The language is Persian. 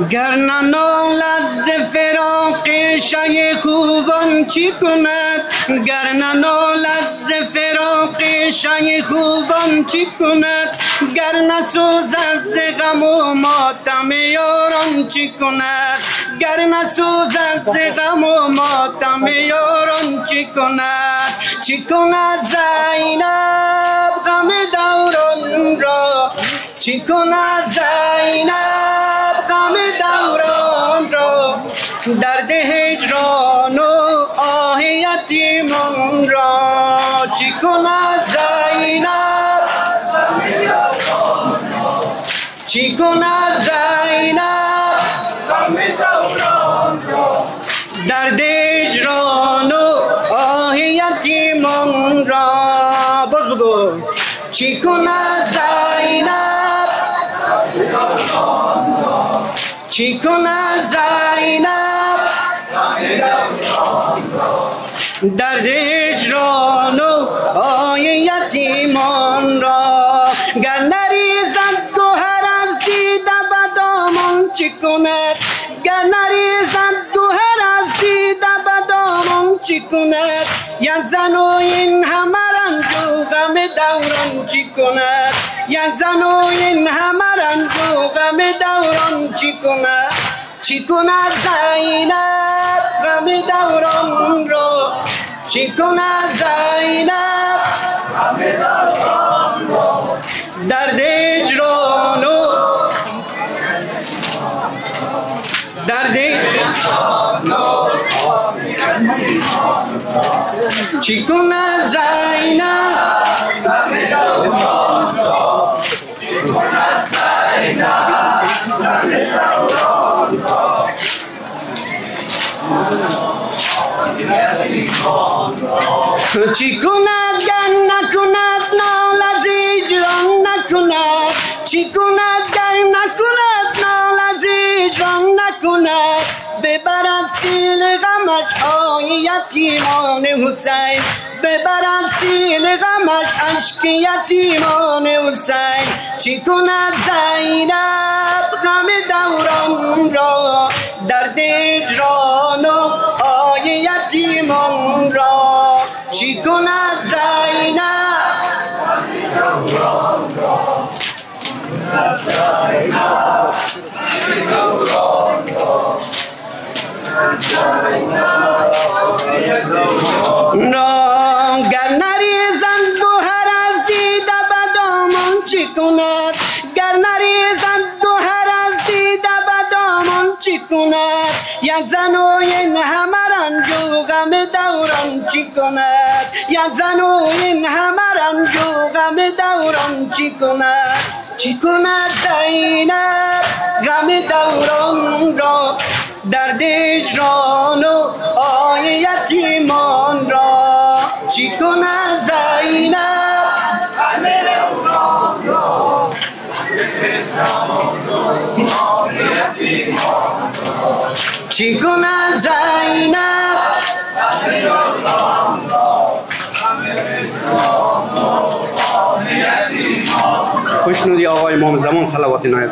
گر ننالد ز فراق شیخوبان چی کند گر ننالد ز فراق شیخوبان چی کند گر نسوزد ز غم و ماتم یاران چی کند گر نسوزد ز غم و ماتم یاران چی کند زینب غم دوران را چی کند زینب غم دوران را درد هجران و آه یتیمان را چی کند زینب چی کند زینب غم دوران را درد هجران و آه یتیمان را باز بگو چی کند زینب چی کند زینب درد هجران و آه یتیمان را گر نریزد گوهر از دیده به دامان چی کند گر نریزد گوهر از دیده به دامان چی کند یک زن و این همه رنج و غم دوران چی کند یک زن و این همه رنج و غم دوران چی کند زینب غم دوران را چی کند زینب غم دوران را درد هجران و درد چی کند زینب غم دوران را چی کند زینب غم دوران را چی کند گر نکند نال از هجران نکند چی کند گر نکند نال از هجران نکند ببرد سیل غمش آه یتیمان حسین ببرد سیل غمش اشک یتیمان حسین چی کند زینب غم دوران را درد هجران و آه یتیمان را چی کند زینب غم دوران را گر نریزند گوهر از دیده به دامان چی کند گر نریزند گوهر از دیده به دامان چی کند یک زن و این همه رنج و غم دوران چی کند یک زن و این همه رنج و غم دوران چی کند زینب غم دوران را درد هجران و آه یتیمان را چی کند زینب غم دوران را چی کند زینب غم دوران را خوشنودی آقای امام زمان صلوات نایب